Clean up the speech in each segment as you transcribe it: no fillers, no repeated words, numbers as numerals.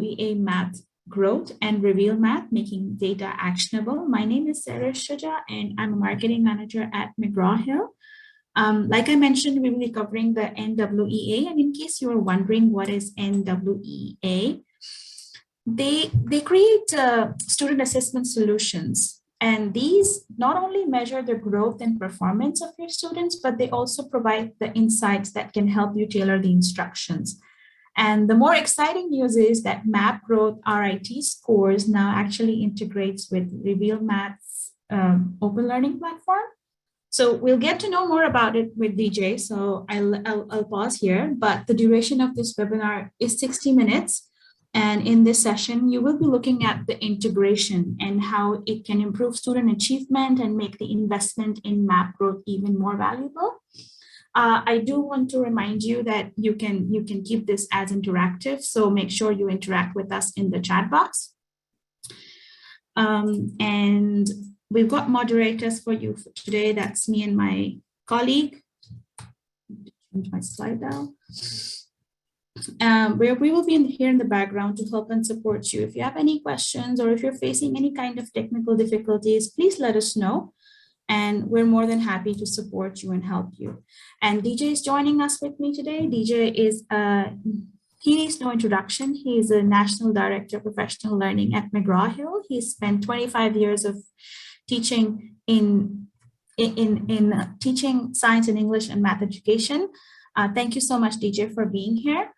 NWEA MAP Growth and Reveal MAP, Making Data Actionable. My name is Sarah Shuja, and I'm a marketing manager at McGraw Hill. Like I mentioned, we will be covering the NWEA, and in case you are wondering what is NWEA, they create student assessment solutions. And these not only measure the growth and performance of your students, but they also provide the insights that can help you tailor the instructions. And the more exciting news is that MAP Growth RIT scores now actually integrates with Reveal Map's open learning platform. So we'll get to know more about it with DJ. So I'll pause here, but the duration of this webinar is 60 minutes. And in this session, you will be looking at the integration and how it can improve student achievement and make the investment in MAP growth even more valuable. I do want to remind you that you can keep this as interactive, so make sure you interact with us in the chat box. And we've got moderators for you for today. That's me and my colleague. Change my slide now. We will be here in the background to help and support you. If you have any questions or if you're facing any kind of technical difficulties, please let us know. And we're more than happy to support you and help you. And DJ is joining us with me today. DJ is, he needs no introduction. He is a National Director of Professional Learning at McGraw Hill. He spent 25 years of teaching in teaching science and English and math education. Thank you so much, DJ, for being here.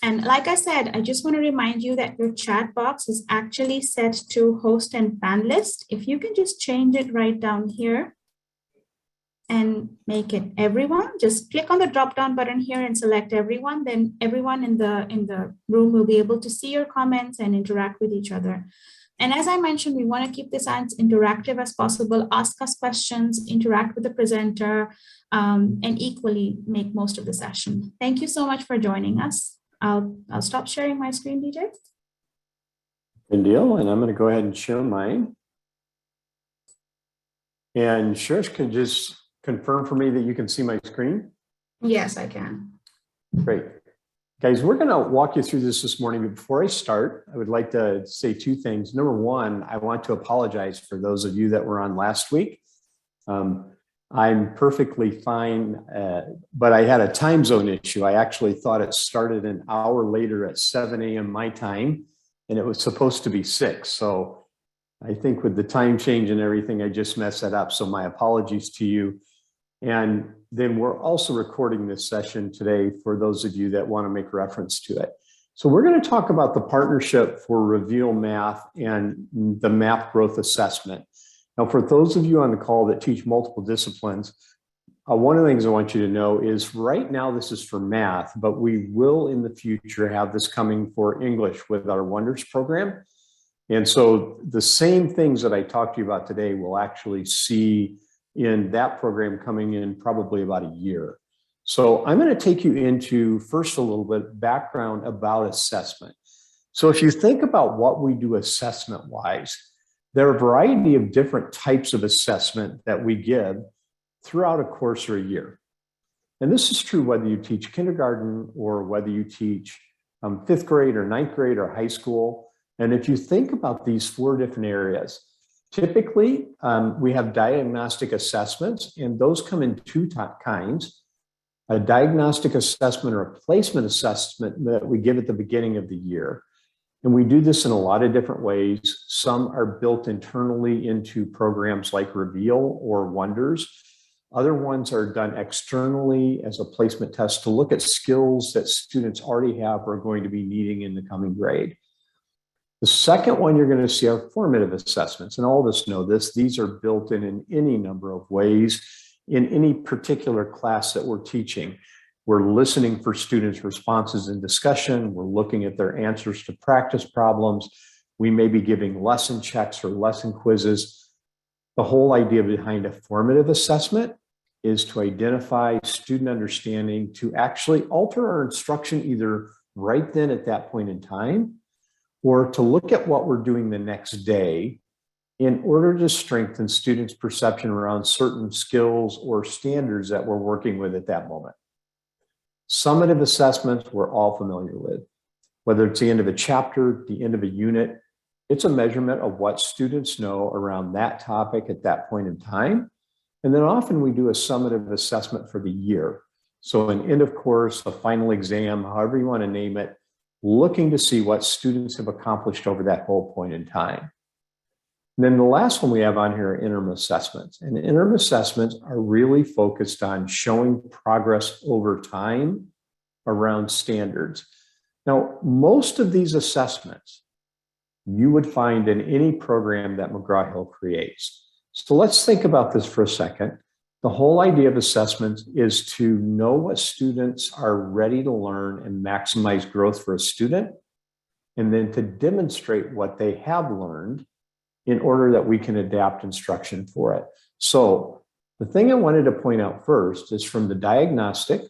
And like I said, I just want to remind you that your chat box is actually set to host and panelist. If you can just change it right down here and make it everyone, just click on the drop-down button here and select everyone. Then everyone in the room will be able to see your comments and interact with each other. And as I mentioned, we want to keep this as interactive as possible. Ask us questions, interact with the presenter, and equally make most of the session. Thank you so much for joining us. I'll stop sharing my screen, DJ. Good deal, and I'm going to go ahead and share mine. And Shirish can just confirm for me that you can see my screen. Yes, I can. Great. Guys, we're going to walk you through this morning, but before I start, I would like to say two things. Number one, I want to apologize for those of you that were on last week. I'm perfectly fine, but I had a time zone issue. I actually thought it started an hour later at 7 a.m. my time, and it was supposed to be 6. So I think with the time change and everything, I just messed that up. So my apologies to you. And then we're also recording this session today for those of you that want to make reference to it. So we're going to talk about the partnership for Reveal Math and the MAP growth assessment. Now, for those of you on the call that teach multiple disciplines, one of the things I want you to know is right now this is for math, but we will in the future have this coming for English with our Wonders program. And so the same things that I talked to you about today we'll actually see in that program coming in probably about a year. So I'm going to take you into first a little bit background about assessment. So if you think about what we do assessment-wise, there are a variety of different types of assessment that we give throughout a course or a year. And this is true whether you teach kindergarten or whether you teach 5th grade or 9th grade or high school. And if you think about these 4 different areas, typically we have diagnostic assessments, and those come in 2 kinds. A diagnostic assessment or a placement assessment that we give at the beginning of the year. And we do this in a lot of different ways. Some are built internally into programs like Reveal or Wonders. Other ones are done externally as a placement test to look at skills that students already have or are going to be needing in the coming grade. The second one you're going to see are formative assessments. And all of us know this. These are built in any number of ways in any particular class that we're teaching. We're listening for students' responses in discussion. We're looking at their answers to practice problems. We may be giving lesson checks or lesson quizzes. The whole idea behind a formative assessment is to identify student understanding to actually alter our instruction either right then at that point in time, or to look at what we're doing the next day in order to strengthen students' perception around certain skills or standards that we're working with at that moment. Summative assessments we're all familiar with. whether it's the end of a chapter, the end of a unit. It's a measurement of what students know around that topic at that point in time. And then often we do a summative assessment for the year. So an end of course, a final exam, however you want to name it, looking to see what students have accomplished over that whole point in time. And then the last one we have on here are interim assessments. And interim assessments are really focused on showing progress over time around standards. Now, most of these assessments you would find in any program that McGraw Hill creates. So let's think about this for a second. The whole idea of assessments is to know what students are ready to learn and maximize growth for a student, and then to demonstrate what they have learned in order that we can adapt instruction for it. So the thing I wanted to point out first is from the diagnostic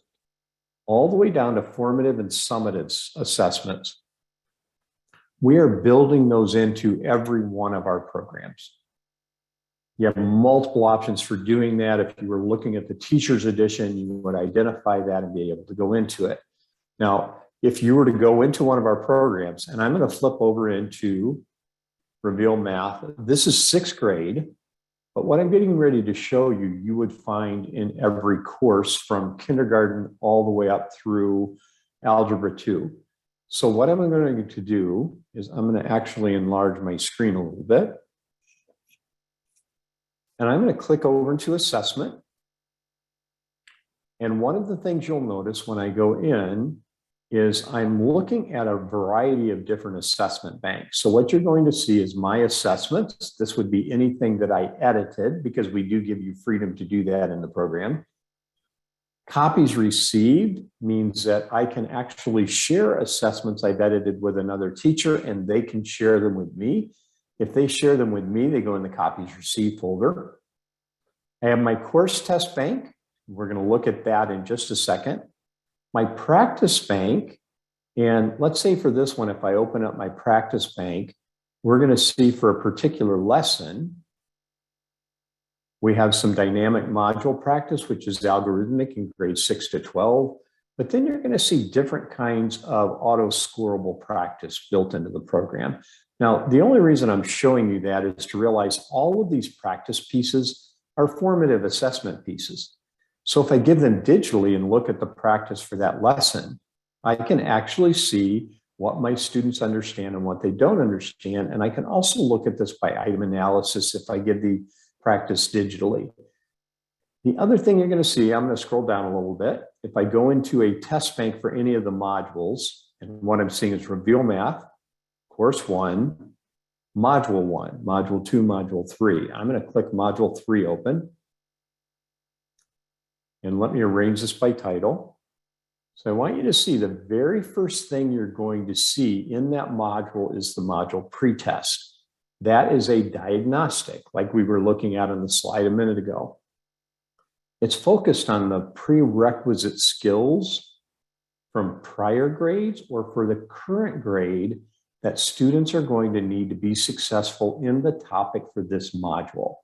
all the way down to formative and summative assessments. We are building those into every one of our programs. You have multiple options for doing that. If you were looking at the teacher's edition, you would identify that and be able to go into it. Now, if you were to go into one of our programs, and I'm going to flip over into Reveal Math, this is 6th grade, but what I'm getting ready to show you, you would find in every course from kindergarten all the way up through Algebra 2. So what I'm going to do is I'm going to actually enlarge my screen a little bit. And I'm going to click over into assessment. And one of the things you'll notice when I go in is I'm looking at a variety of different assessment banks. So what you're going to see is my assessments. This would be anything that I edited because we do give you freedom to do that in the program. Copies received means that I can actually share assessments I've edited with another teacher and they can share them with me. If they share them with me, they go in the copies received folder. I have my course test bank. We're going to look at that in just a second. My practice bank, and let's say for this one, if I open up my practice bank, we're going to see for a particular lesson, we have some dynamic module practice, which is algorithmic in grades 6 to 12. But then you're going to see different kinds of auto-scorable practice built into the program. Now, the only reason I'm showing you that is to realize all of these practice pieces are formative assessment pieces. So if I give them digitally and look at the practice for that lesson, I can actually see what my students understand and what they don't understand. And I can also look at this by item analysis if I give the practice digitally. The other thing you're going to see, I'm going to scroll down a little bit. If I go into a test bank for any of the modules, and what I'm seeing is Reveal Math, Course 1, Module 1, Module 2, Module 3. I'm going to click Module 3 open. And let me arrange this by title. So I want you to see the very first thing you're going to see in that module is the module pretest. That is a diagnostic, like we were looking at on the slide a minute ago. It's focused on the prerequisite skills from prior grades or for the current grade that students are going to need to be successful in the topic for this module.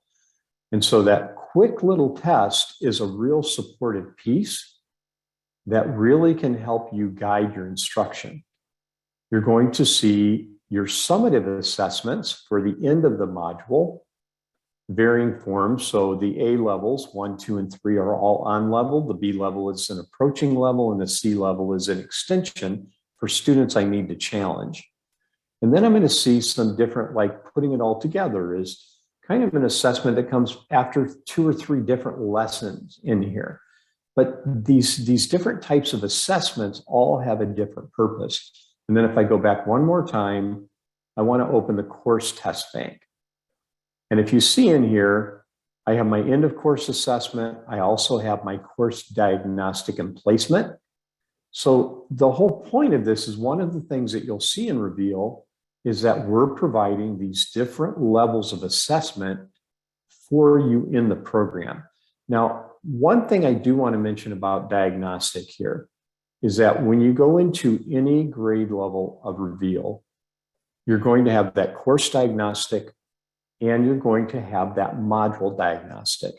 And so that quick little test is a real supportive piece that really can help you guide your instruction. You're going to see your summative assessments for the end of the module, varying forms. So the A levels, 1, 2, and 3 are all on level. The B level is an approaching level, and the C level is an extension for students I need to challenge. And then I'm going to see some different, like putting it all together is kind of an assessment that comes after 2 or 3 different lessons in here. But these different types of assessments all have a different purpose. And then if I go back one more time, I want to open the course test bank. And if you see in here, I have my end of course assessment. I also have my course diagnostic and placement. So the whole point of this is one of the things that you'll see in Reveal is that we're providing these different levels of assessment for you in the program. Now, one thing I do want to mention about diagnostic here is that when you go into any grade level of Reveal, you're going to have that course diagnostic and you're going to have that module diagnostic.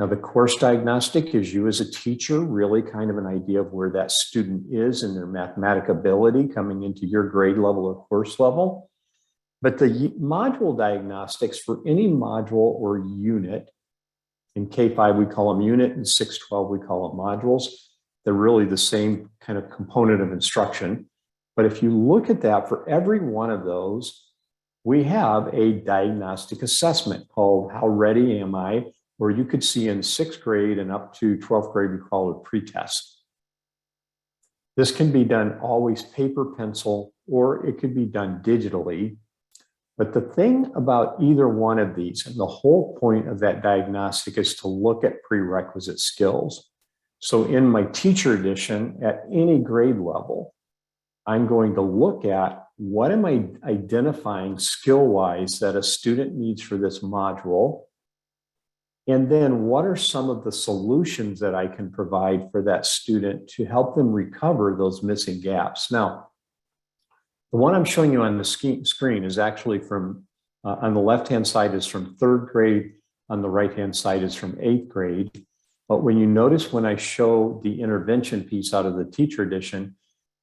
Now, the course diagnostic gives you as a teacher really kind of an idea of where that student is in their mathematic ability coming into your grade level or course level. But the module diagnostics for any module or unit, in K5 we call them unit, and 612 we call them modules. They're really the same kind of component of instruction. But if you look at that, for every one of those, we have a diagnostic assessment called How Ready Am I? Or you could see in 6th grade and up to 12th grade, we call it a pretest. This can be done always paper, pencil, or it could be done digitally. But the thing about either one of these, and the whole point of that diagnostic is to look at prerequisite skills. So in my teacher edition, at any grade level, I'm going to look at what am I identifying skill-wise that a student needs for this module. And then what are some of the solutions that I can provide for that student to help them recover those missing gaps? Now, the one I'm showing you on the screen is actually from, on the left-hand side is from 3rd grade, on the right-hand side is from 8th grade. But when you notice when I show the intervention piece out of the teacher edition,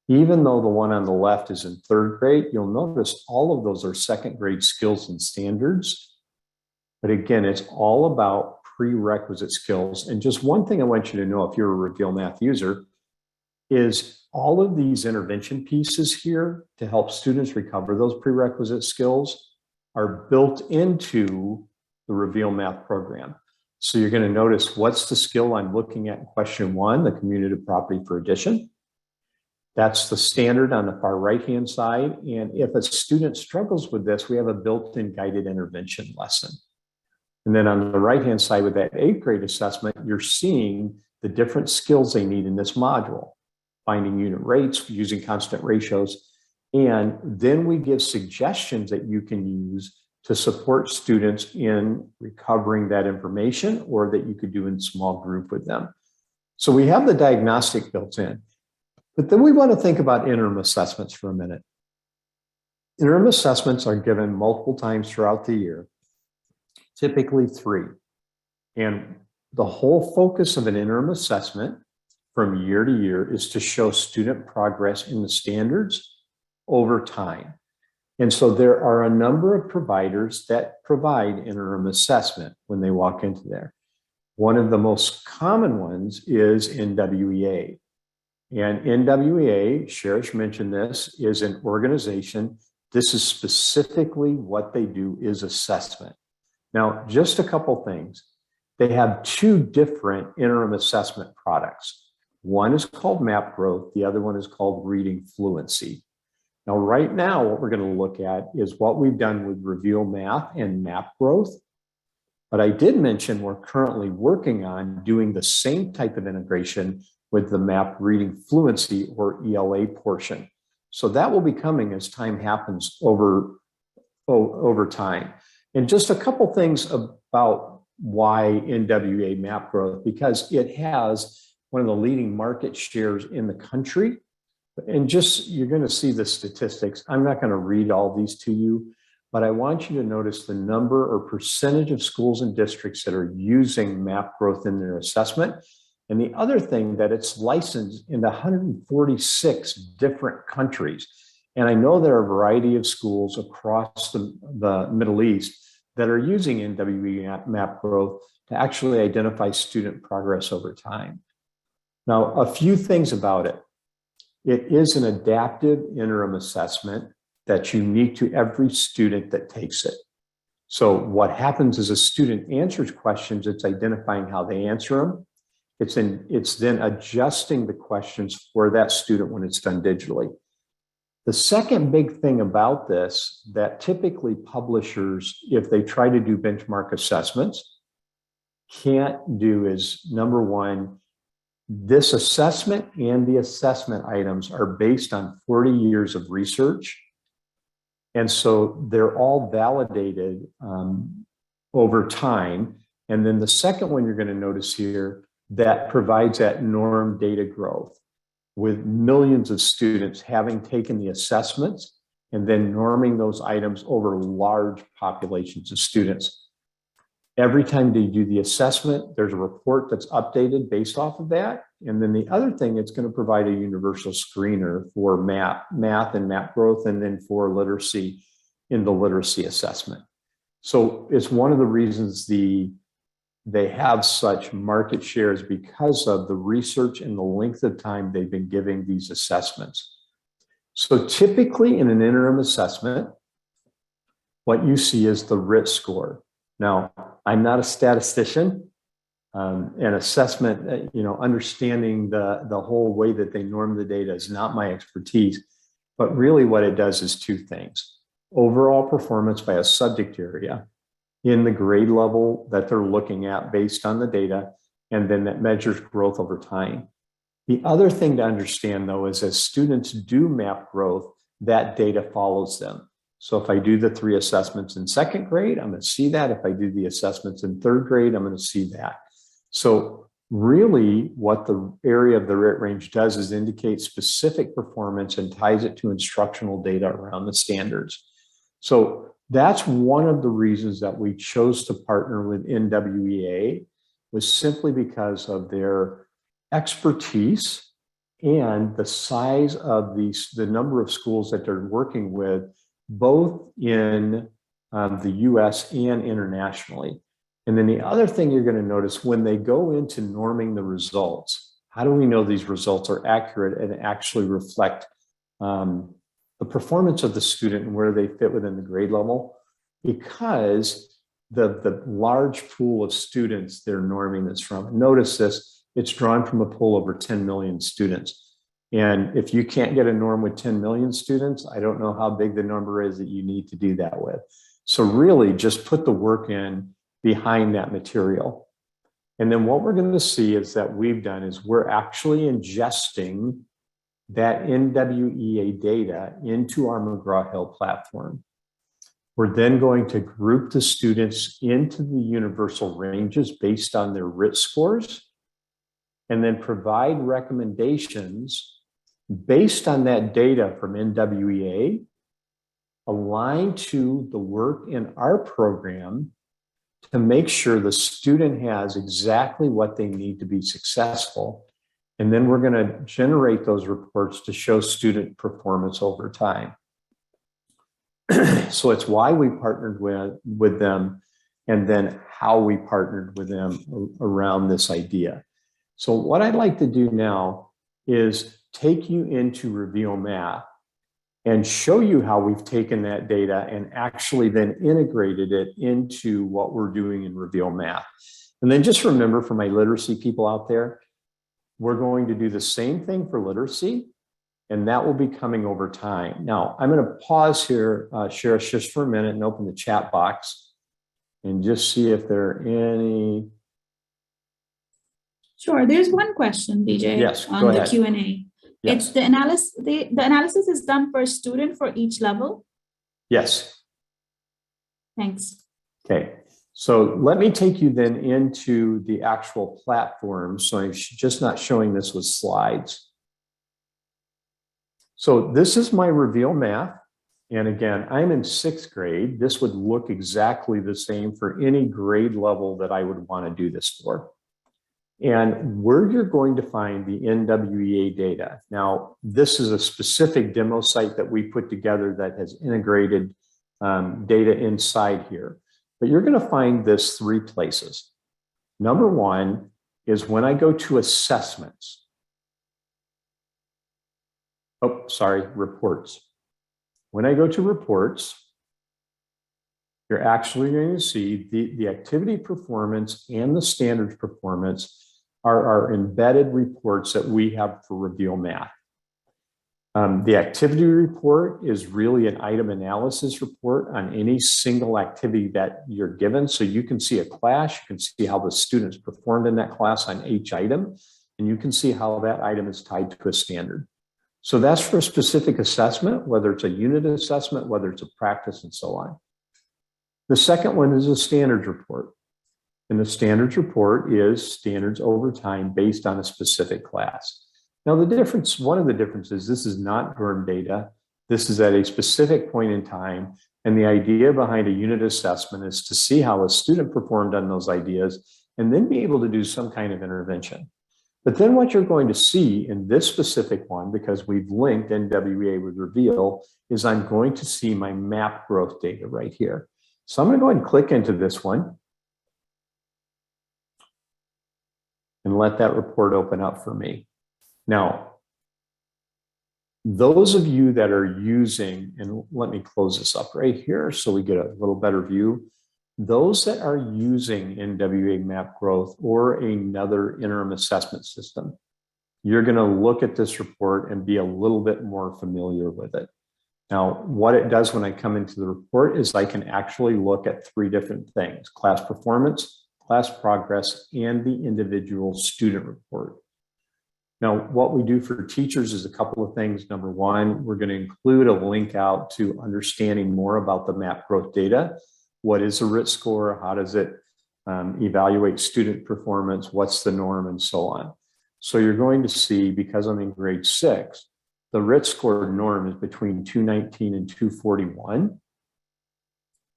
even though the one on the left is in 3rd grade, you'll notice all of those are 2nd grade skills and standards. But again, it's all about prerequisite skills. And just one thing I want you to know if you're a Reveal Math user is all of these intervention pieces here to help students recover those prerequisite skills are built into the Reveal Math program. So you're going to notice what's the skill I'm looking at in question 1, the commutative property for addition. That's the standard on the far right-hand side. And if a student struggles with this, we have a built-in guided intervention lesson. And then on the right-hand side with that 8th grade assessment, you're seeing the different skills they need in this module, finding unit rates, using constant ratios. And then we give suggestions that you can use to support students in recovering that information, or that you could do in small group with them. So we have the diagnostic built in. But then we want to think about interim assessments for a minute. Interim assessments are given multiple times throughout the year, typically 3. And the whole focus of an interim assessment from year to year is to show student progress in the standards over time. And so there are a number of providers that provide interim assessment when they walk into there. One of the most common ones is NWEA. And NWEA, Sherish mentioned this, is an organization. This is specifically what they do is assessment. Now, just a couple things. They have 2 different interim assessment products. One is called Map Growth. The other one is called Reading Fluency. Now, right now, what we're going to look at is what we've done with Reveal Math and Map Growth. But I did mention we're currently working on doing the same type of integration with the MAP Reading Fluency or ELA portion. So that will be coming as time happens over time. And just a couple things about why NWEA Map Growth, because it has one of the leading market shares in the country. And just, you're going to see the statistics. I'm not going to read all these to you, but I want you to notice the number or percentage of schools and districts that are using Map Growth in their assessment. And the other thing, that it's licensed in 146 different countries. And I know there are a variety of schools across the Middle East that are using NWEA Map Growth to actually identify student progress over time. Now, a few things about it. It is an adaptive interim assessment that's unique to every student that takes it. So what happens is a student answers questions, it's identifying how they answer them. It's then adjusting the questions for that student when it's done digitally. The second big thing about this that typically publishers, if they try to do benchmark assessments, can't do is, number one, this assessment and the assessment items are based on 40 years of research. And so they're all validated over time. And then the second one you're going to notice here, that provides that norm data growth with millions of students having taken the assessments and then norming those items over large populations of students. Every time they do the assessment, there's a report that's updated based off of that. And then the other thing, it's going to provide a universal screener for math and map growth, and then for literacy in the literacy assessment. So it's one of the reasons they have such market shares, because of the research and the length of time they've been giving these assessments. So typically in an interim assessment, what you see is the RIT score. Now, I'm not a statistician. An assessment, understanding the whole way that they norm the data is not my expertise. But really what it does is two things: overall performance by a subject area in the grade level that they're looking at based on the data, and then that measures growth over time. The other thing to understand, though, is as students do map growth, that data follows them. So if I do the 3 assessments in 2nd grade, I'm going to see that. If I do the assessments in 3rd grade, I'm going to see that. So really what the area of the RIT range does is indicate specific performance and ties it to instructional data around the standards. So that's one of the reasons that we chose to partner with NWEA, was simply because of their expertise and the size of the number of schools that they're working with, both in the US and internationally. And then the other thing you're going to notice when they go into norming the results, how do we know these results are accurate and actually reflect the performance of the student and where they fit within the grade level? Because the large pool of students they're norming this from. And notice this, it's drawn from a pool over 10 million students. And if you can't get a norm with 10 million students, I don't know how big the number is that you need to do that with. So really just put the work in behind that material. And then what we're going to see is that we've done is we're actually ingesting that NWEA data into our McGraw Hill platform. We're then going to group the students into the universal ranges based on their RIT scores, and then provide recommendations based on that data from NWEA, aligned to the work in our program to make sure the student has exactly what they need to be successful. And then we're going to generate those reports to show student performance over time. So it's why we partnered with them, and then how we partnered with them around this idea. So what I'd like to do now is take you into Reveal Math and show you how we've taken that data and actually then integrated it into what we're doing in Reveal Math. And then just remember, for my literacy people out there, we're going to do the same thing for literacy, and that will be coming over time. Now, I'm going to pause here, Sheriff, just for a minute and open the chat box and just see if there are any. Sure. There's one question, DJ, yes, on the Q&A. Yes. It's the analysis is done per student for each level? Yes. Thanks. Okay. So let me take you then into the actual platform. So I'm just not showing this with slides. So this is my Reveal Math. And again, I'm in 6th grade. This would look exactly the same for any grade level that I would want to do this for. And where you're going to find the NWEA data. Now, this is a specific demo site that we put together that has integrated data inside here. But you're going to find this 3 places. Number 1 is when I go to assessments. Oh, sorry, reports. When I go to reports, you're actually going to see the activity performance and the standards performance are our embedded reports that we have for Reveal Math. The activity report is really an item analysis report on any single activity that you're given. So you can see a class, you can see how the students performed in that class on each item, and you can see how that item is tied to a standard. So that's for a specific assessment, whether it's a unit assessment, whether it's a practice, and so on. The second one is a standards report. And the standards report is standards over time based on a specific class. Now, one of the differences, this is not GURM data. This is at a specific point in time And the idea behind a unit assessment is to see how a student performed on those ideas and then be able to do some kind of intervention. But then what you're going to see in this specific one, because we've linked NWEA with Reveal, is I'm going to see my MAP growth data right here. So I'm going to go ahead and click into this one and let that report open up for me. Now, those of you that are using, and let me close this up right here so we get a little better view. Those that are using NWEA MAP growth or another interim assessment system, you're going to look at this report and be a little bit more familiar with it. Now, what it does when I come into the report is I can actually look at three different things: class performance, class progress, and the individual student report. Now, what we do for teachers is a couple of things. Number one, we're going to include a link out to understanding more about the MAP growth data. What is a RIT score? How does it evaluate student performance? What's the norm, and so on? So you're going to see, because I'm in grade 6, the RIT score norm is between 219 and 241.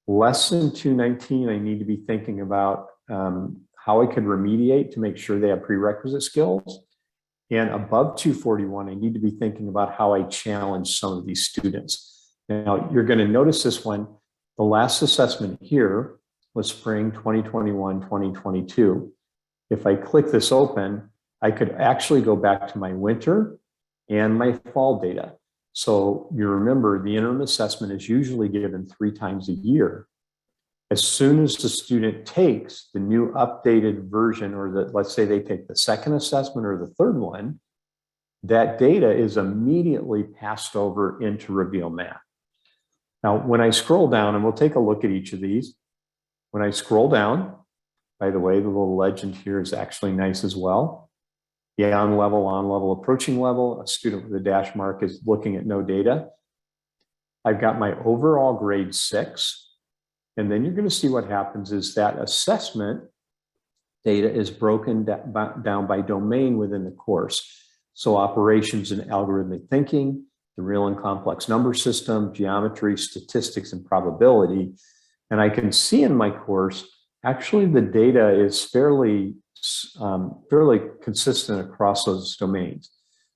Less than 219, I need to be thinking about how I could remediate to make sure they have prerequisite skills. And above 241, I need to be thinking about how I challenge some of these students. Now, you're going to notice this one. The last assessment here was spring 2021, 2022. If I click this open, I could actually go back to my winter and my fall data. So you remember the interim assessment is usually given 3 times a year. As soon as the student takes the new updated version, or let's say they take the second assessment or the third one, that data is immediately passed over into Reveal MAP. Now, when I scroll down, and we'll take a look at each of these, when I scroll down, by the way, the little legend here is actually nice as well. The on level, approaching level, a student with a dash mark is looking at no data. I've got my overall grade 6. And then you're going to see what happens is that assessment data is broken down by domain within the course. So operations and algorithmic thinking, the real and complex number system, geometry, statistics, and probability. And I can see in my course, actually the data is fairly consistent across those domains.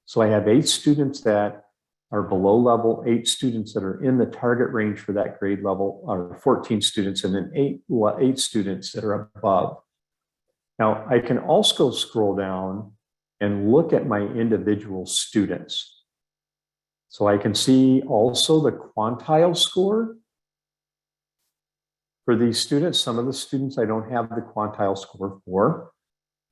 So I have 8 students that are below level, 8 students that are in the target range for that grade level, or 14 students, and then 8 students that are above. Now, I can also scroll down and look at my individual students. So I can see also the quantile score for these students. Some of the students I don't have the quantile score for.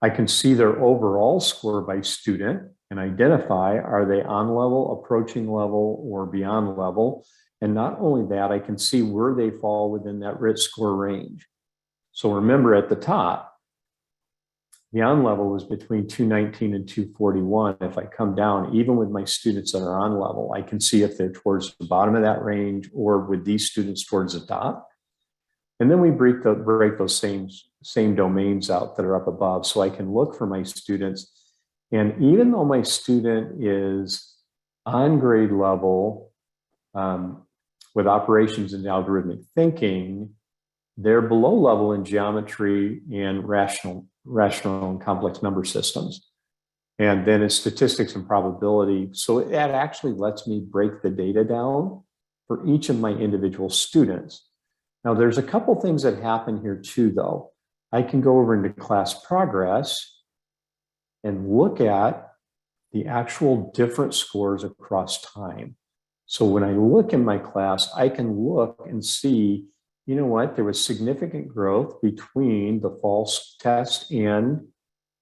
I can see their overall score by student and identify, are they on level, approaching level, or beyond level? And not only that, I can see where they fall within that RIT score range. So remember at the top, the on level is between 219 and 241. If I come down, even with my students that are on level, I can see if they're towards the bottom of that range or with these students towards the top. And then we break those same domains out that are up above. So I can look for my students. And even though my student is on grade level with operations and algorithmic thinking, they're below level in geometry and rational and complex number systems. And then in statistics and probability. So that actually lets me break the data down for each of my individual students. Now, there's a couple things that happen here too, though. I can go over into class progress and look at the actual different scores across time. So when I look in my class, I can look and see, you know what, there was significant growth between the fall test and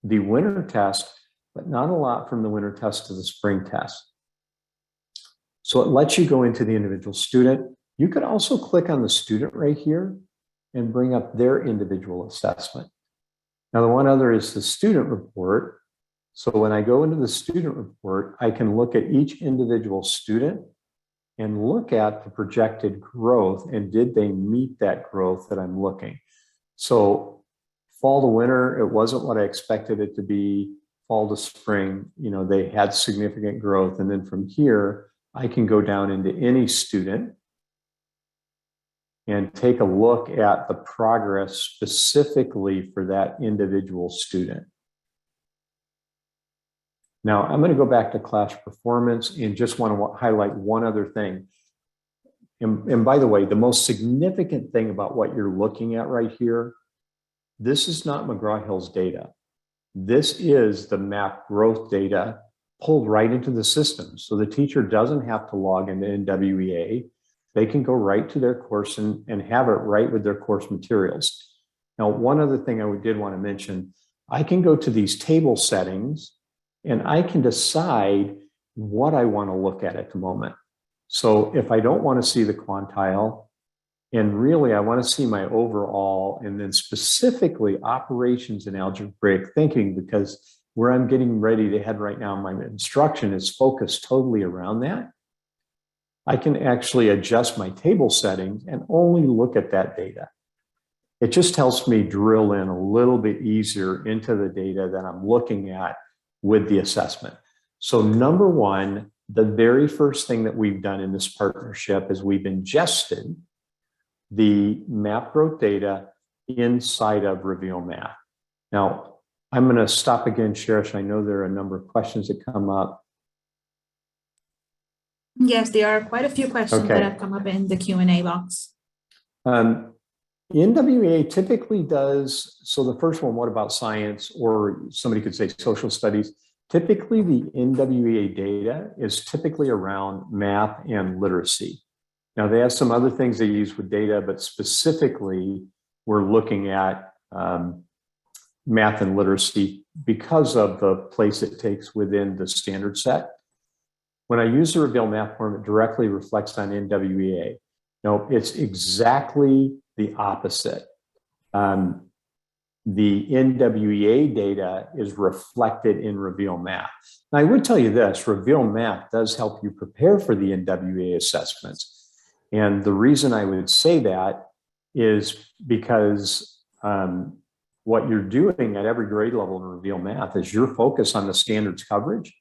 the winter test, but not a lot from the winter test to the spring test. So it lets you go into the individual student. You could also click on the student right here and bring up their individual assessment. Now, the one other is the student report. So when I go into the student report, I can look at each individual student and look at the projected growth and did they meet that growth that I'm looking. So fall to winter, it wasn't what I expected it to be. Fall to spring, you know, they had significant growth. And then from here, I can go down into any student and take a look at the progress specifically for that individual student. Now, I'm going to go back to class performance and just want to highlight one other thing. And by the way, the most significant thing about what you're looking at right here, this is not McGraw Hill's data. This is the MAP growth data pulled right into the system. So the teacher doesn't have to log into NWEA. They can go right to their course and have it right with their course materials. Now, one other thing I did want to mention, I can go to these table settings and I can decide what I want to look at the moment. So if I don't want to see the quantile, and really I want to see my overall, and then specifically operations and algebraic thinking, because where I'm getting ready to head right now, my instruction is focused totally around that. I can actually adjust my table settings and only look at that data. It just helps me drill in a little bit easier into the data that I'm looking at with the assessment. So number one, the very first thing that we've done in this partnership is we've ingested the MAP growth data inside of Reveal MAP. Now, I'm going to stop again, Cherish. I know there are a number of questions that come up. Yes, there are quite a few questions that have come up in the Q&A box. NWEA typically does, so the first one, what about science? Or somebody could say social studies. Typically, the NWEA data is typically around MAP and literacy. Now, they have some other things they use with data, but specifically, we're looking at math and literacy because of the place it takes within the standard set. When I use the Reveal MAP form, it directly reflects on NWEA. No, it's exactly the opposite. The NWEA data is reflected in Reveal MAP. Now, I would tell you this, Reveal MAP does help you prepare for the NWEA assessments. And the reason I would say that is because what you're doing at every grade level in Reveal MAP is your focus on the standards coverage.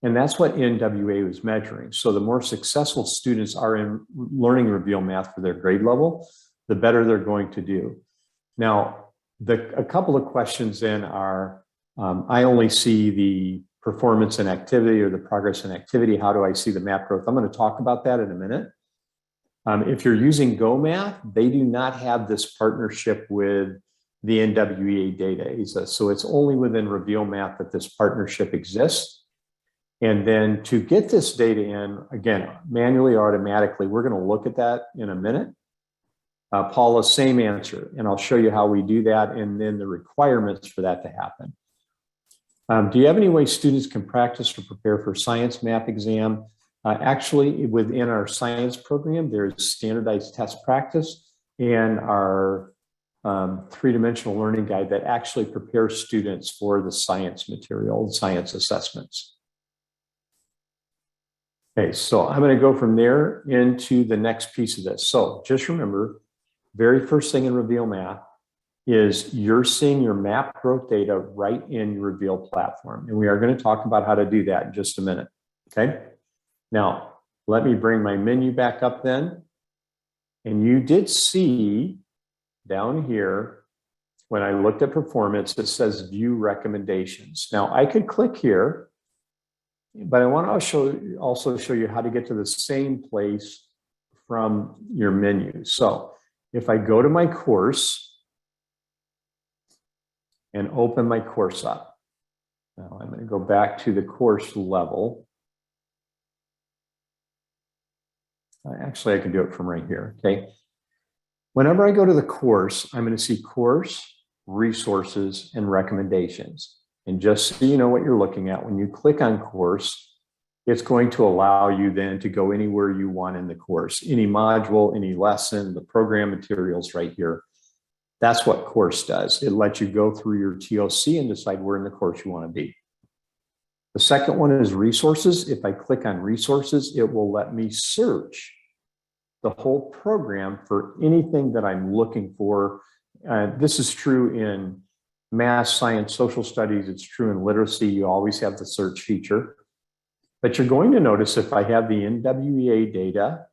And that's what NWEA was measuring. So the more successful students are in learning Reveal Math for their grade level, the better they're going to do. Now, a couple of questions then are, I only see the performance and activity or the progress and activity. How do I see the MAP growth? I'm going to talk about that in a minute. If you're using GoMath, they do not have this partnership with the NWEA data. So it's only within Reveal Math that this partnership exists. And then to get this data in, again, manually or automatically, we're going to look at that in a minute. Paula, same answer, and I'll show you how we do that and then the requirements for that to happen. Do you have any way students can practice or prepare for science MAP exam? Actually, within our science program, there's standardized test practice and our three-dimensional learning guide that actually prepares students for the science material, science assessments. Okay, so I'm going to go from there into the next piece of this. So just remember, very first thing in Reveal Math is you're seeing your MAP growth data right in your Reveal platform. And we are going to talk about how to do that in just a minute. Okay. Now, let me bring my menu back up then. And you did see down here, when I looked at performance, it says view recommendations. Now I could click here, but I want to also show you how to get to the same place from your menu. So if I go to my course and open my course up, now I'm going to go back to the course level. Actually, I can do it from right here, okay? Whenever I go to the course, I'm going to see course, resources, and recommendations. And just so you know what you're looking at, when you click on course, it's going to allow you then to go anywhere you want in the course, any module, any lesson, the program materials right here. That's what course does. It lets you go through your TOC and decide where in the course you want to be. The second one is resources. If I click on resources, it will let me search the whole program for anything that I'm looking for. This is true in math, science, social studies. It's true in literacy. You always have the search feature. But you're going to notice if I have the NWEA data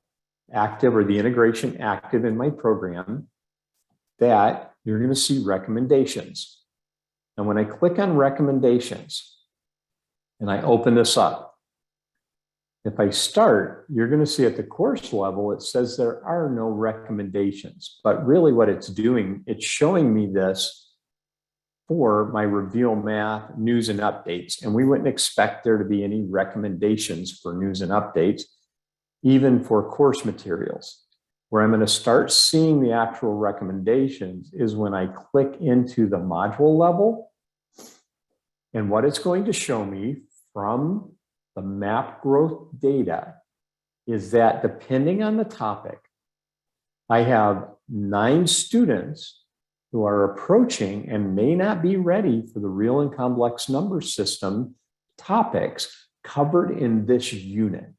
active or the integration active in my program, that you're going to see recommendations. And when I click on recommendations and I open this up, if I start, you're going to see at the course level, it says there are no recommendations. But really what it's doing, it's showing me this for my Reveal Map news and updates. And we wouldn't expect there to be any recommendations for news and updates, even for course materials. Where I'm going to start seeing the actual recommendations is when I click into the module level. And what it's going to show me from the map growth data is that depending on the topic, I have 9 students who are approaching and may not be ready for the real and complex number system topics covered in this unit,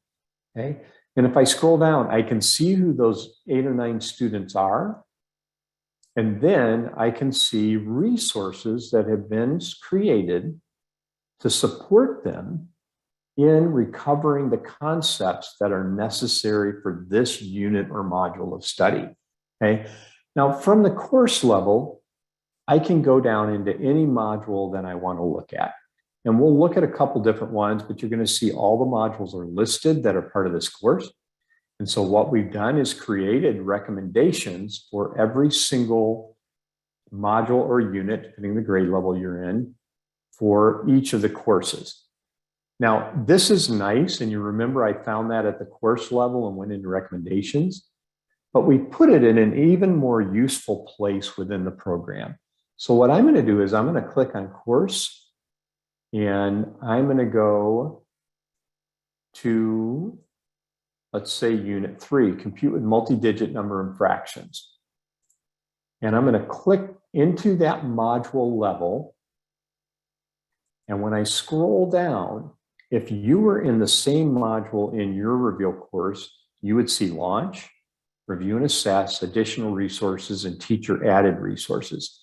okay? And if I scroll down, I can see who those 8 or 9 students are. And then I can see resources that have been created to support them in recovering the concepts that are necessary for this unit or module of study, okay? Now, from the course level, I can go down into any module that I want to look at. And we'll look at a couple different ones, but you're going to see all the modules are listed that are part of this course. And so what we've done is created recommendations for every single module or unit, depending on the grade level you're in, for each of the courses. Now, this is nice. And you remember I found that at the course level and went into recommendations. But we put it in an even more useful place within the program. So what I'm going to do is I'm going to click on course and I'm going to go to, let's say, unit 3, compute with multi-digit number and fractions. And I'm going to click into that module level. And when I scroll down, if you were in the same module in your Reveal course, you would see launch, review and assess, additional resources, and teacher added resources.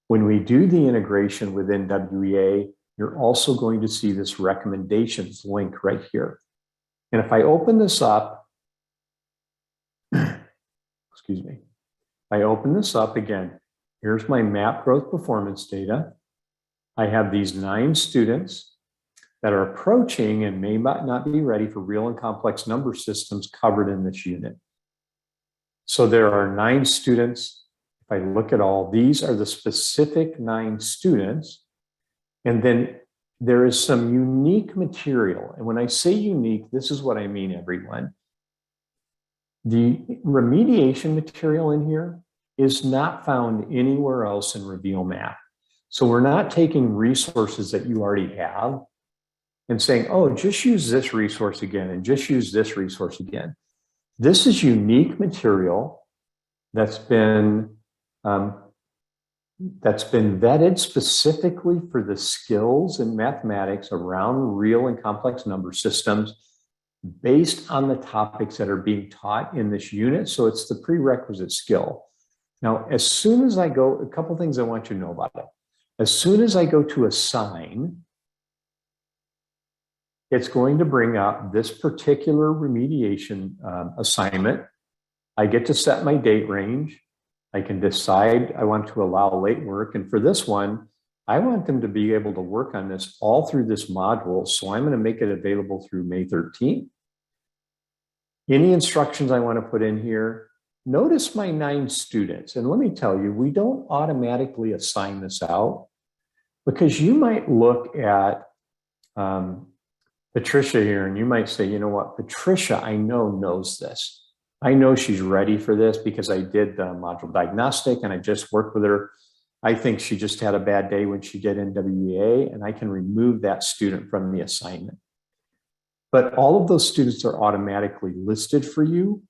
When we do the integration with NWEA, you're also going to see this recommendations link right here. And if I open this up, excuse me, I open this up again, here's my map growth performance data. I have these 9 students that are approaching and may not be ready for real and complex number systems covered in this unit. So there are 9 students. If I look at all, these are the specific 9 students. And then there is some unique material. And when I say unique, this is what I mean, everyone. The remediation material in here is not found anywhere else in Reveal Map. So we're not taking resources that you already have and saying, oh, just use this resource again and just use this resource again. This is unique material that's been vetted specifically for the skills in mathematics around real and complex number systems based on the topics that are being taught in this unit. So it's the prerequisite skill. Now, as soon as I go, a couple things I want you to know about it. As soon as I go to assign, it's going to bring up this particular remediation assignment. I get to set my date range. I can decide I want to allow late work. And for this one, I want them to be able to work on this all through this module. So I'm going to make it available through May 13th. Any instructions I want to put in here, notice my 9 students. And let me tell you, we don't automatically assign this out because you might look at Patricia here and you might say, you know what, Patricia, I know knows this. I know she's ready for this because I did the module diagnostic and I just worked with her. I think she just had a bad day when she did NWEA, and I can remove that student from the assignment. But all of those students are automatically listed for you.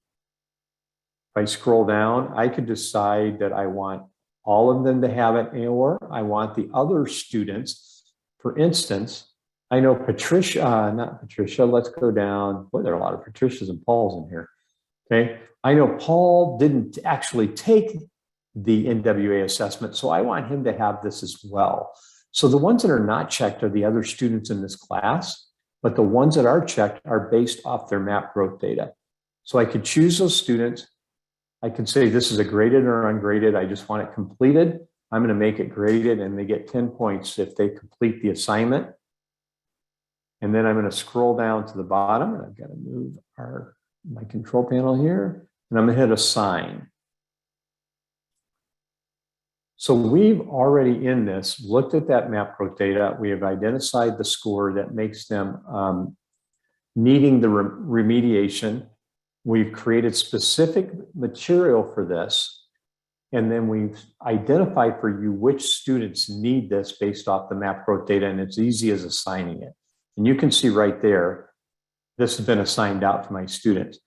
If I scroll down, I could decide that I want all of them to have it, or I want the other students. For instance, I know Patricia, not Patricia, let's go down. Boy, there are a lot of Patricias and Pauls in here. Okay, I know Paul didn't actually take the NWEA assessment, so I want him to have this as well. So the ones that are not checked are the other students in this class, but the ones that are checked are based off their map growth data. So I could choose those students. I could say this is a graded or ungraded. I just want it completed. I'm going to make it graded and they get 10 points if they complete the assignment. And then I'm going to scroll down to the bottom and I've got to move my control panel here and I'm going to hit assign. So we've already in this looked at that MapPro data. We have identified the score that makes them needing the remediation. We've created specific material for this. And then we've identified for you which students need this based off the MapPro data. And it's easy as assigning it. And you can see right there, this has been assigned out to my students.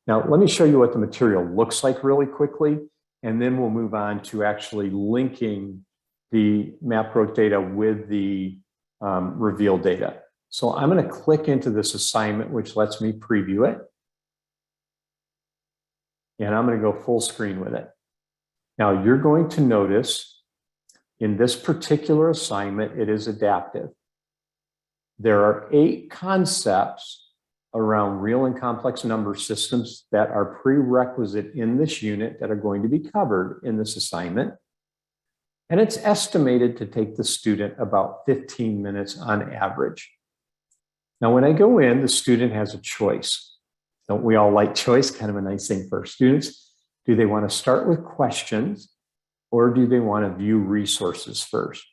Now, let me show you what the material looks like really quickly. And then we'll move on to actually linking the MapPro data with the reveal data. So I'm going to click into this assignment, which lets me preview it. And I'm going to go full screen with it. Now you're going to notice in this particular assignment, it is adaptive. There are 8 concepts around real and complex number systems that are prerequisite in this unit that are going to be covered in this assignment. And it's estimated to take the student about 15 minutes on average. Now, when I go in, the student has a choice. Don't we all like choice? Kind of a nice thing for our students. Do they want to start with questions or do they want to view resources first?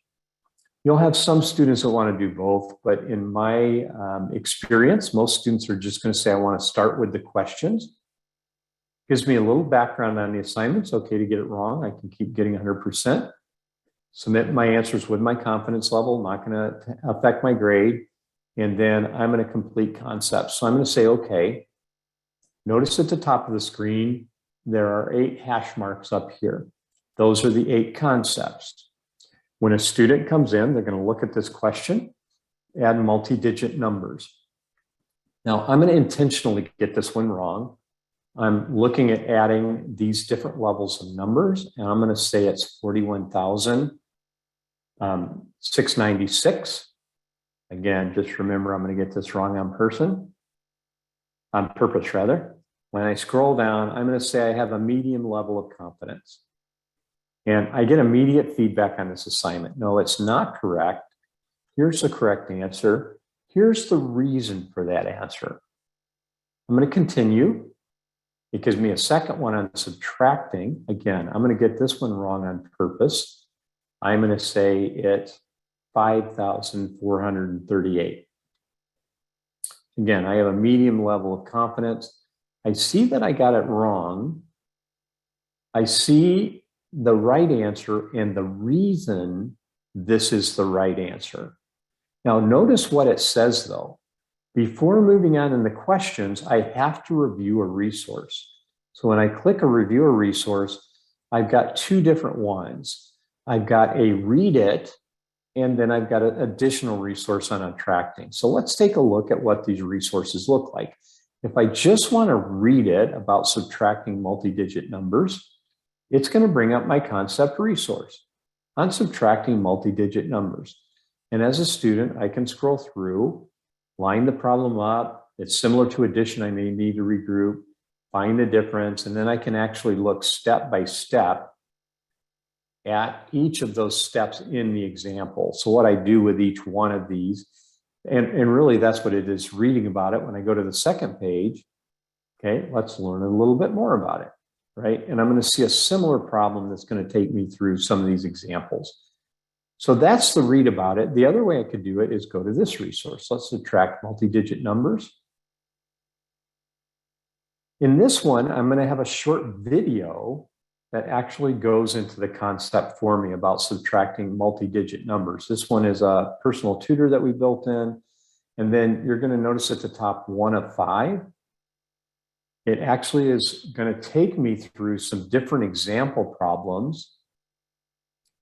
You'll have some students that want to do both, but in my experience, most students are just going to say, I want to start with the questions. Gives me a little background on the assignment. It's okay to get it wrong. I can keep getting 100%. Submit my answers with my confidence level, not going to affect my grade. And then I'm going to complete concepts. So I'm going to say, okay. Notice at the top of the screen, there are 8 hash marks up here. Those are the 8 concepts. When a student comes in, they're going to look at this question, add multi-digit numbers. Now, I'm going to intentionally get this one wrong. I'm looking at adding these different levels of numbers, and I'm going to say it's 41,696. Again, just remember, I'm going to get this wrong on purpose rather. When I scroll down, I'm going to say I have a medium level of confidence. And I get immediate feedback on this assignment. No, it's not correct. Here's the correct answer. Here's the reason for that answer. I'm going to continue. It gives me a second one on subtracting. Again, I'm going to get this one wrong on purpose. I'm going to say it's 5,438. Again, I have a medium level of confidence. I see that I got it wrong. I see the right answer and the reason this is the right answer. Now, notice what it says though. Before moving on in the questions, I have to review a resource. So when I click a review a resource, I've got 2 different ones. I've got a read it, and then I've got an additional resource on attracting. So let's take a look at what these resources look like. If I just want to read it about subtracting multi-digit numbers, it's going to bring up my concept resource on subtracting multi-digit numbers. And as a student, I can scroll through, line the problem up. It's similar to addition. I may need to regroup, find the difference, and then I can actually look step by step at each of those steps in the example. So what I do with each one of these, and really that's what it is reading about it. When I go to the second page, okay, let's learn a little bit more about it. Right? And I'm going to see a similar problem that's going to take me through some of these examples. So that's the read about it. The other way I could do it is go to this resource. Let's subtract multi-digit numbers. In this one, I'm going to have a short video that actually goes into the concept for me about subtracting multi-digit numbers. This one is a personal tutor that we built in. And then you're going to notice at the top 1 of 5. It actually is going to take me through some different example problems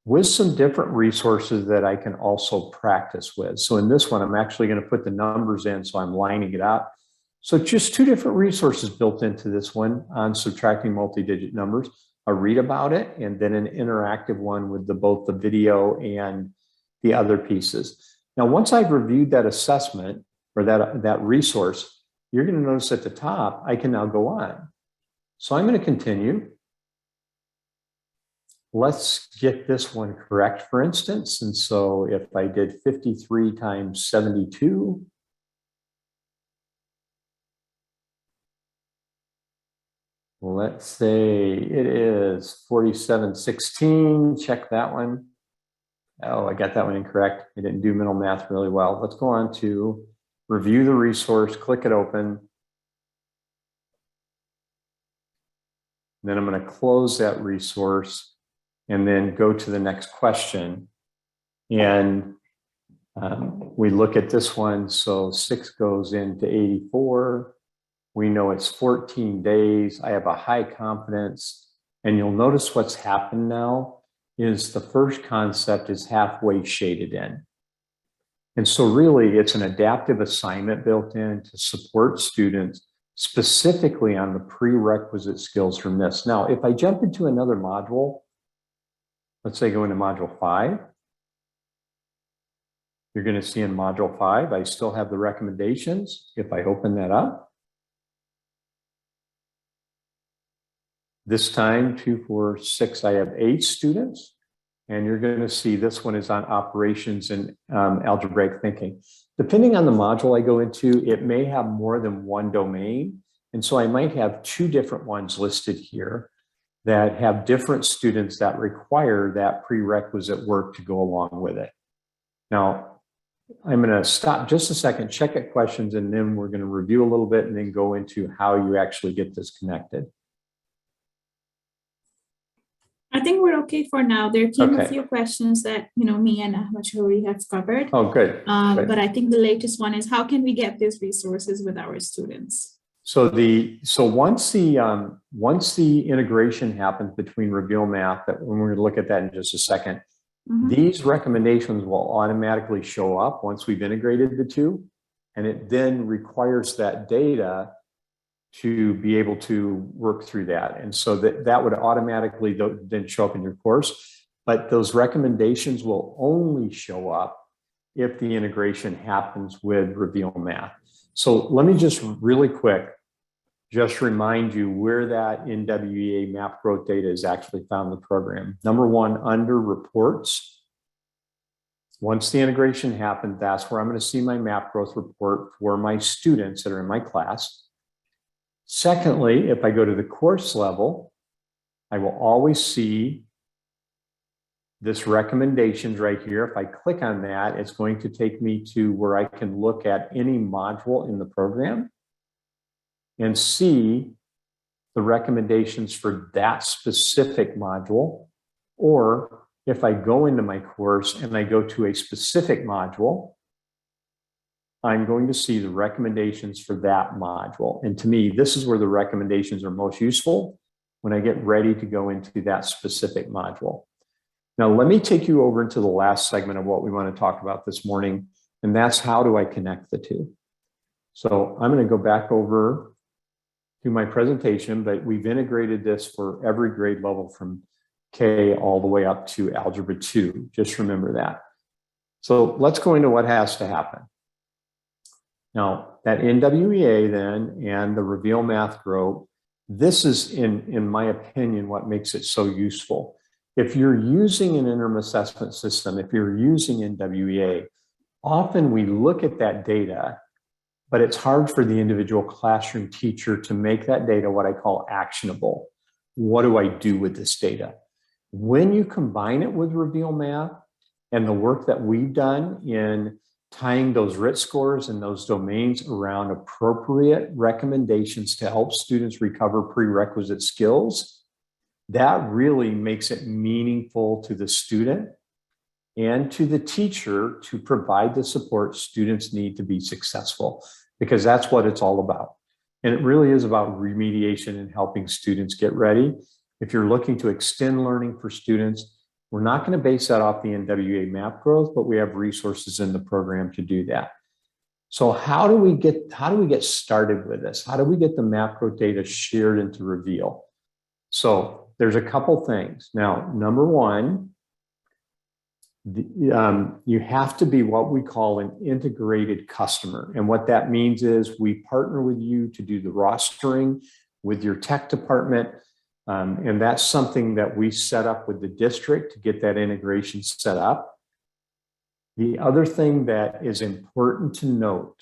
with some different resources that I can also practice with. So in this one, I'm actually going to put the numbers in, so I'm lining it up. So just 2 different resources built into this one on subtracting multi-digit numbers, a read about it, and then an interactive one with both the video and the other pieces. Now, once I've reviewed that assessment or that resource, you're going to notice at the top, I can now go on. So I'm going to continue. Let's get this one correct, for instance. And so if I did 53 times 72, let's say it is 4716. Check that one. Oh, I got that one incorrect. I didn't do mental math really well. Let's go on to review the resource, click it open. Then I'm going to close that resource and then go to the next question. And we look at this one. So 6 goes into 84. We know it's 14 days. I have a high confidence. And you'll notice what's happened now is the first concept is halfway shaded in. And so really it's an adaptive assignment built in to support students specifically on the prerequisite skills from this. Now, if I jump into another module, let's say go into module 5, you're going to see in module 5, I still have the recommendations. If I open that up, this time 2, 4, 6, I have 8 students. And you're going to see this one is on operations and algebraic thinking. Depending on the module I go into, it may have more than one domain. And so I might have 2 different ones listed here that have different students that require that prerequisite work to go along with it. Now, I'm going to stop just a second, check at questions, and then we're going to review a little bit and then go into how you actually get this connected. I think we're okay for now. There came Okay. a few questions that, me and Ahmad Shouri have covered. Oh, good. Good. But I think the latest one is how can we get these resources with our students? So once the integration happens between Reveal Map, that when we're going to look at that in just a second, these recommendations will automatically show up once we've integrated the two, and it then requires that data to be able to work through that. And so that would automatically then show up in your course, but those recommendations will only show up if the integration happens with Reveal Map. So let me just really quick, just remind you where that NWEA map growth data is actually found in the program. Number 1, under reports. Once the integration happened, that's where I'm going to see my map growth report for my students that are in my class. Secondly, if I go to the course level, I will always see this recommendations right here. If I click on that, it's going to take me to where I can look at any module in the program and see the recommendations for that specific module. Or if I go into my course and I go to a specific module, I'm going to see the recommendations for that module. And to me, this is where the recommendations are most useful when I get ready to go into that specific module. Now, let me take you over into the last segment of what we want to talk about this morning, and that's how do I connect the two. So I'm going to go back over to my presentation, but we've integrated this for every grade level from K all the way up to Algebra 2. Just remember that. So let's go into what has to happen. Now, that NWEA then and the Reveal Math Grow, this is, in my opinion, what makes it so useful. If you're using an interim assessment system, if you're using NWEA, often we look at that data, but it's hard for the individual classroom teacher to make that data what I call actionable. What do I do with this data? When you combine it with Reveal Math and the work that we've done in tying those RIT scores and those domains around appropriate recommendations to help students recover prerequisite skills, that really makes it meaningful to the student and to the teacher to provide the support students need to be successful, because that's what it's all about. And it really is about remediation and helping students get ready. If you're looking to extend learning for students, we're not going to base that off the NWEA map growth, but we have resources in the program to do that. So how do we get started with this? How do we get the map growth data shared into Reveal? So there's a couple things. Now, number 1, You have to be what we call an integrated customer. And what that means is we partner with you to do the rostering with your tech department. And that's something that we set up with the district to get that integration set up. The other thing that is important to note,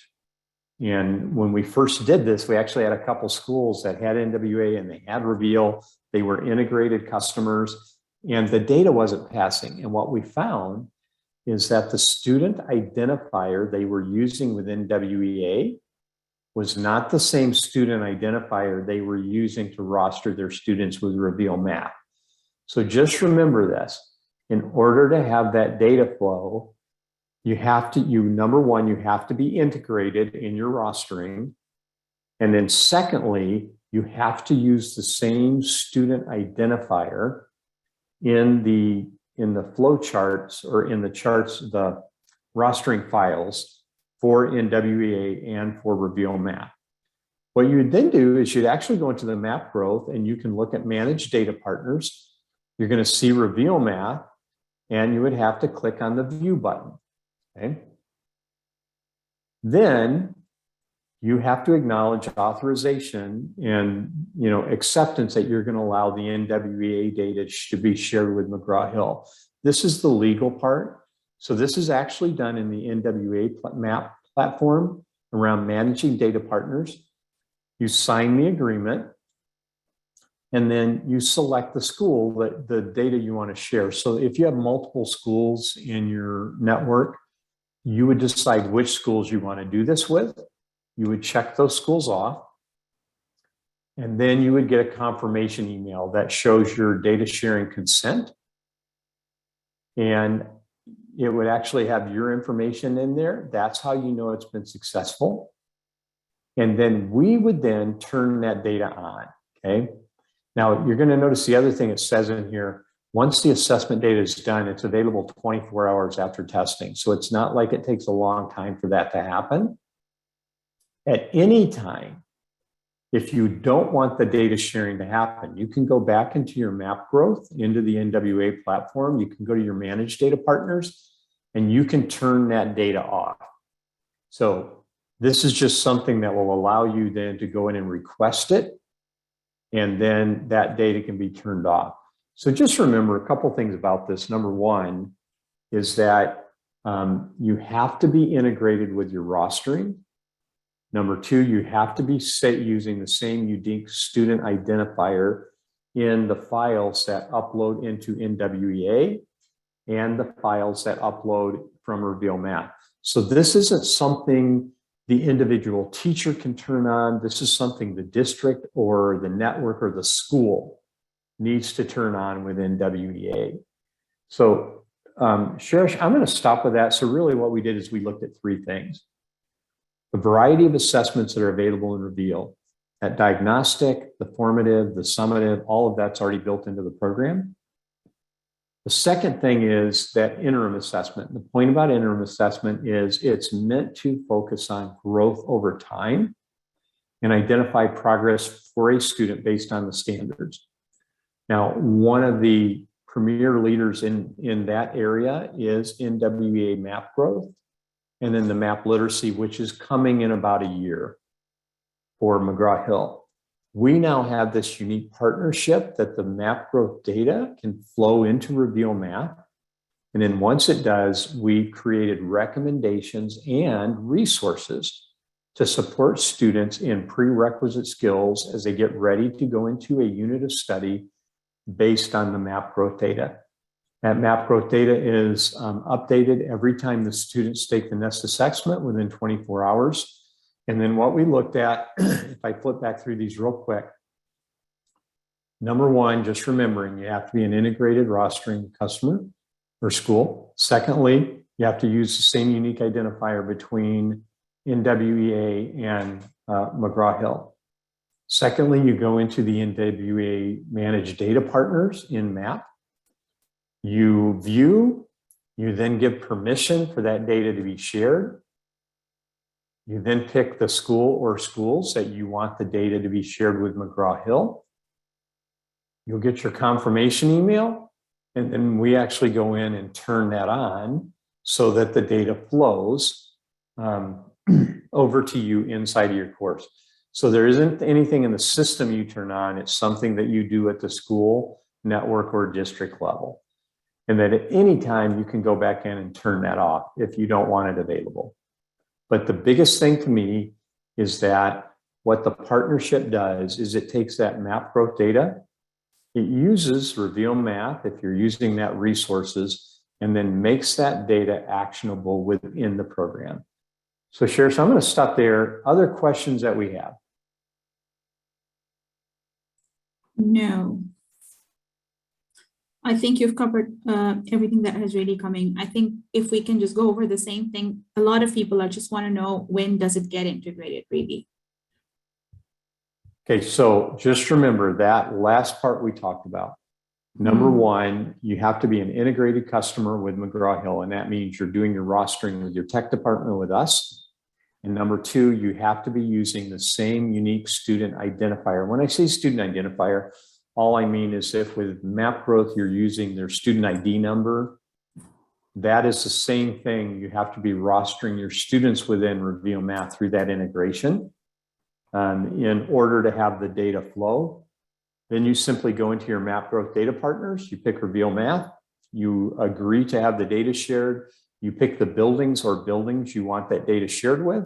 and when we first did this, we actually had a couple schools that had NWEA and they had Reveal. They were integrated customers and the data wasn't passing. And what we found is that the student identifier they were using with NWEA was not the same student identifier they were using to roster their students with Reveal MAP. So just remember this, in order to have that data flow, number one, you have to be integrated in your rostering. And then secondly, you have to use the same student identifier in the flow charts or in the charts, the rostering files for NWEA and for Reveal MAP. What you would then do is you'd actually go into the map growth and you can look at manage data partners. You're going to see Reveal MAP and you would have to click on the view button. Okay. Then you have to acknowledge authorization and acceptance that you're going to allow the NWEA data to be shared with McGraw Hill. This is the legal part. So this is actually done in the NWEA MAP platform around managing data partners. You sign the agreement and then you select the school that the data you want to share. So if you have multiple schools in your network, you would decide which schools you want to do this with. You would check those schools off. And then you would get a confirmation email that shows your data sharing consent. And it would actually have your information in there. That's how you know it's been successful. And then we would then turn that data on, okay? Now, you're going to notice the other thing it says in here, once the assessment data is done, it's available 24 hours after testing. So it's not like it takes a long time for that to happen. At any time, if you don't want the data sharing to happen, you can go back into your map growth, into the NWEA platform. You can go to your managed data partners, and you can turn that data off. So this is just something that will allow you then to go in and request it, and then that data can be turned off. So just remember a couple things about this. Number one is that you have to be integrated with your rostering. Number two, you have to be using the same unique student identifier in the files that upload into NWEA and the files that upload from Reveal MAP. So this isn't something the individual teacher can turn on. This is something the district or the network or the school needs to turn on with NWEA. So Sherish, I'm going to stop with that. So really what we did is we looked at three things. The variety of assessments that are available in Reveal, that diagnostic, the formative, the summative, all of that's already built into the program. The second thing is that interim assessment. The point about interim assessment is it's meant to focus on growth over time and identify progress for a student based on the standards. Now, one of the premier leaders in that area is NWEA MAP growth, and then the MAP literacy, which is coming in about a year for McGraw Hill. We now have this unique partnership that the MAP growth data can flow into Reveal MAP. And then once it does, we created recommendations and resources to support students in prerequisite skills as they get ready to go into a unit of study based on the MAP growth data. That MAP growth data is updated every time the students take the NEST assessment within 24 hours. And then what we looked at, if I flip back through these real quick, number one, just remembering you have to be an integrated rostering customer or school. Secondly, you have to use the same unique identifier between NWEA and McGraw Hill. Secondly, you go into the NWEA managed data partners in MAP. You view, you then give permission for that data to be shared. You then pick the school or schools that you want the data to be shared with McGraw Hill. You'll get your confirmation email. And then we actually go in and turn that on so that the data flows over to you inside of your course. So there isn't anything in the system you turn on. It's something that you do at the school, network, or district level. And that at any time you can go back in and turn that off if you don't want it available. But the biggest thing to me is that what the partnership does is it takes that map growth data, it uses Reveal Map if you're using that resources, and then makes that data actionable within the program. So Sherry, so I'm going to stop there. Other questions that we have? No. I think you've covered everything that has really coming. I think if we can just go over the same thing, a lot of people are just want to know, when does it get integrated really? Okay, so just remember that last part we talked about. Number one, you have to be an integrated customer with McGraw Hill, and that means you're doing your rostering with your tech department with us. And number two, you have to be using the same unique student identifier. When I say student identifier, all I mean is if with Map Growth you're using their student ID number, that is the same thing. You have to be rostering your students within Reveal Map through that integration in order to have the data flow. Then you simply go into your Map Growth data partners, you pick Reveal Map, you agree to have the data shared, you pick the buildings or buildings you want that data shared with,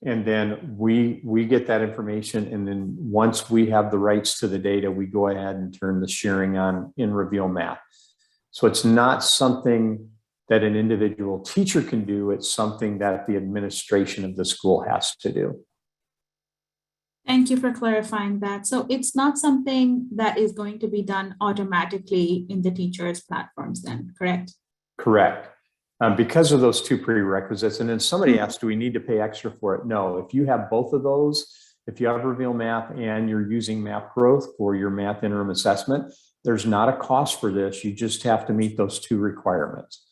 and then we get that information, and then once we have the rights to the data, we go ahead and turn the sharing on in Reveal Map. So it's not something that an individual teacher can do, it's something that the administration of the school has to do. Thank you for clarifying that. So it's not something that is going to be done automatically in the teachers' platforms then, correct? Correct. Because of those two prerequisites. And then somebody asked, do we need to pay extra for it? No, if you have both of those, if you have Reveal Map and you're using Map Growth for your math interim assessment, there's not a cost for this. You just have to meet those two requirements.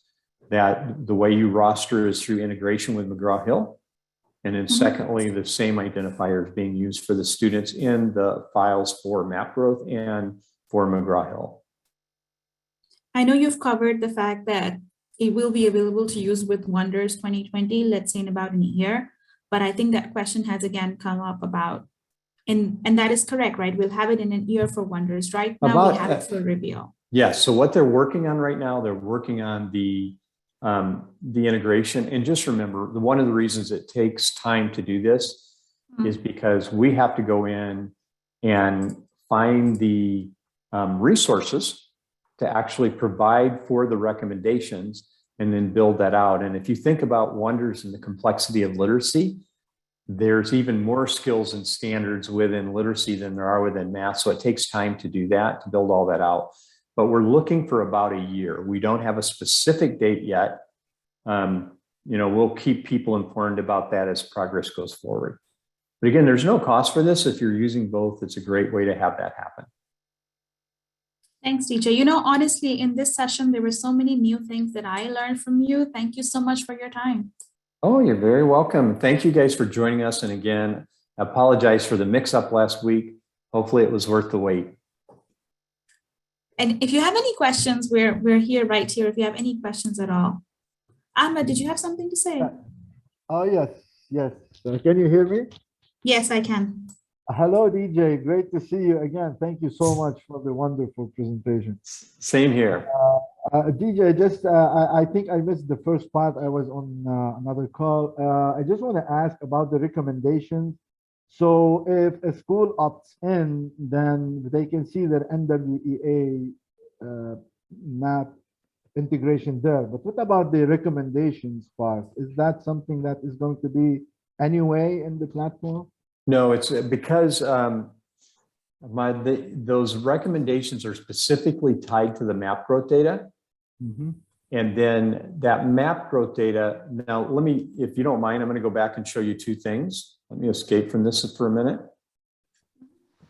That the way you roster is through integration with McGraw Hill. And then secondly, the same identifier is being used for the students in the files for Map Growth and for McGraw Hill. I know you've covered the fact that it will be available to use with Wonders 2020, let's say in about a year. But I think that question has again come up about, and that is correct, right? We'll have it in an year for Wonders. Right now we have it for Reveal. Yes, so what they're working on right now, they're working on the integration. And just remember, one of the reasons it takes time to do this is because we have to go in and find the resources to actually provide for the recommendations and then build that out. And if you think about Wonders and the complexity of literacy, there's even more skills and standards within literacy than there are within math. So it takes time to do that, to build all that out. But we're looking for about a year. We don't have a specific date yet. We'll keep people informed about that as progress goes forward. But again, there's no cost for this. If you're using both, it's a great way to have that happen. Thanks, teacher. You know, honestly, in this session, there were so many new things that I learned from you. Thank you so much for your time. Oh, you're very welcome. Thank you guys for joining us. And again, I apologize for the mix-up last week. Hopefully it was worth the wait. And if you have any questions, we're here right here. If you have any questions at all. Ahmed, did you have something to say? Oh, yes. Can you hear me? Yes, I can. Hello, DJ. Great to see you again. Thank you so much for the wonderful presentation. Same here. DJ, I think I missed the first part. I was on another call. I just want to ask about the recommendations. So if a school opts in, then they can see their NWEA map integration there. But what about the recommendations part? Is that something that is going to be anyway in the platform? No, it's because those recommendations are specifically tied to the map growth data. And then that map growth data, now if you don't mind, I'm going to go back and show you two things. Let me escape from this for a minute.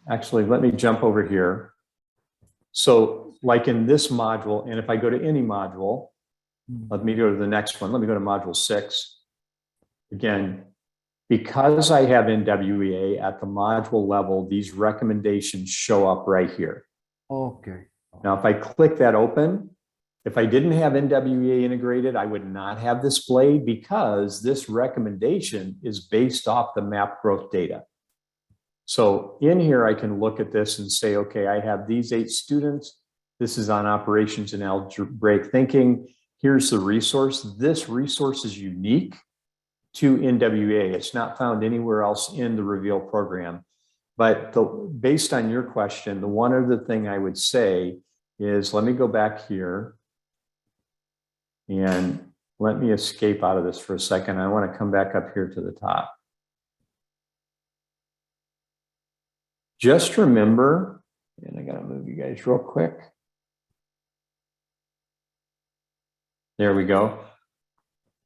Actually, let me jump over here. So like in this module, and if I go to any module, let me go to the next one. Let me go to module 6. Again, because I have NWEA at the module level, these recommendations show up right here. Okay. Now, if I click that open, if I didn't have NWEA integrated, I would not have displayed because this recommendation is based off the MAP growth data. So in here, I can look at this and say, okay, I have these 8 students. This is on operations and algebraic thinking. Here's the resource. This resource is unique to NWEA. It's not found anywhere else in the Reveal program. But based on your question, the one other thing I would say is, let me go back here and let me escape out of this for a second. I want to come back up here to the top. Just remember, and I got to move you guys real quick. There we go.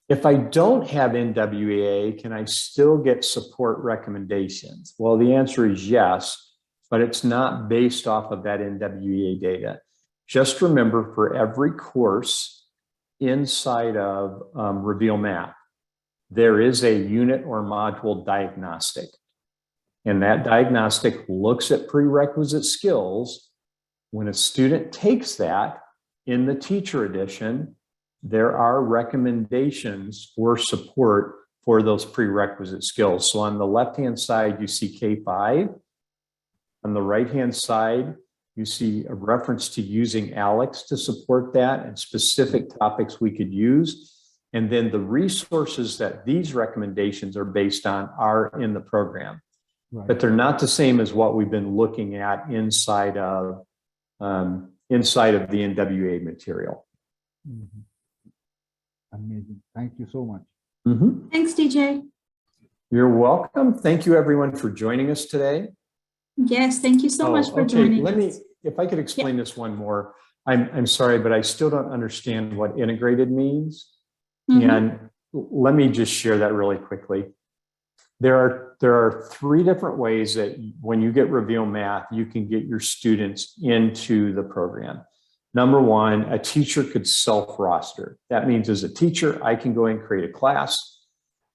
If I don't have NWEA, can I still get support recommendations? Well, the answer is yes, but it's not based off of that NWEA data. Just remember, for every course inside of Reveal MAP, there is a unit or module diagnostic. And that diagnostic looks at prerequisite skills. When a student takes that in the teacher edition, there are recommendations for support for those prerequisite skills. So on the left-hand side, you see K5. On the right-hand side, you see a reference to using Alex to support that and specific topics we could use. And then the resources that these recommendations are based on are in the program. Right. But they're not the same as what we've been looking at inside of the NWEA material. Mm-hmm. Amazing. Thank you so much. Mm-hmm. Thanks, DJ. You're welcome. Thank you, everyone, for joining us today. Yes, thank you so much for joining us. If I could explain this one more. I'm sorry, but I still don't understand what integrated means. Mm-hmm. And let me just share that really quickly. There are 3 different ways that when you get Reveal Math, you can get your students into the program. Number 1, a teacher could self-roster. That means as a teacher, I can go and create a class.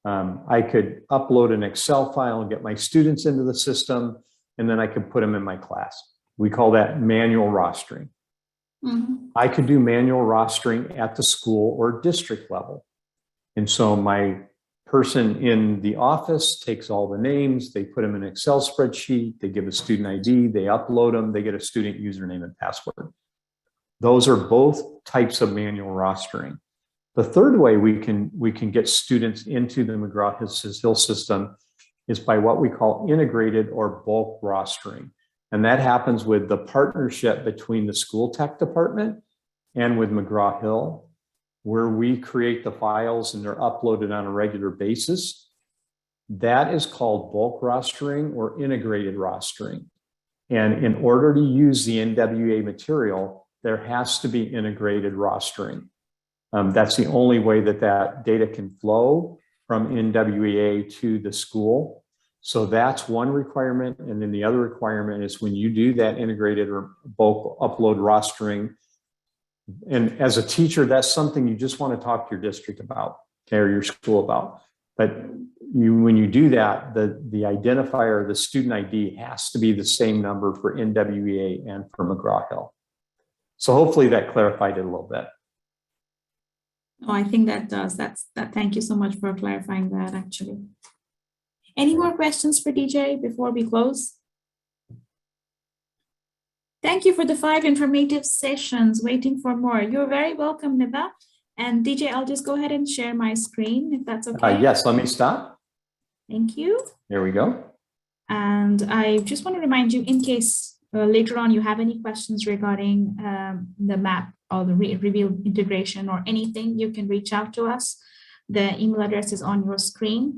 I could upload an Excel file and get my students into the system, and then I could put them in my class. We call that manual rostering. Mm-hmm. I could do manual rostering at the school or district level. And so my person in the office takes all the names, they put them in an Excel spreadsheet, they give a student ID, they upload them, they get a student username and password. Those are both types of manual rostering. The third way we can get students into the McGraw Hill system is by what we call integrated or bulk rostering. And that happens with the partnership between the school tech department and with McGraw Hill, where we create the files and they're uploaded on a regular basis. That is called bulk rostering or integrated rostering. And in order to use the NWEA material, there has to be integrated rostering. That's the only way that data can flow from NWEA to the school. So that's one requirement. And then the other requirement is when you do that integrated or bulk upload rostering, and as a teacher, that's something you just want to talk to your district about, okay, or your school about. But when you do that, the identifier, the student ID has to be the same number for NWEA and for McGraw Hill. So hopefully that clarified it a little bit. Oh, I think that does. Thank you so much for clarifying that, actually. Any more questions for DJ before we close? Thank you for the 5 informative sessions. Waiting for more. You're very welcome, Niva. And DJ, I'll just go ahead and share my screen if that's okay. Yes, let me stop. Thank you. There we go. And I just want to remind you, in case later on you have any questions regarding the map or the Reveal integration or anything, you can reach out to us. The email address is on your screen.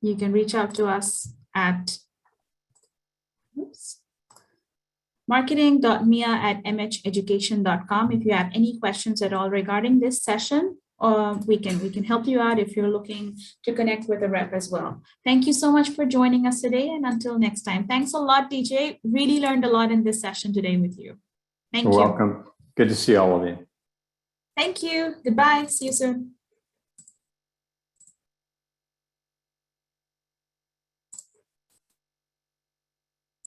You can reach out to us at marketing.mia@mheducation.com if you have any questions at all regarding this session, or we can help you out if you're looking to connect with a rep as well. Thank you so much for joining us today, and until next time. Thanks a lot, DJ. Really learned a lot in this session today with you. Thank you. You're welcome. Good to see all of you. Thank you. Goodbye. See you soon.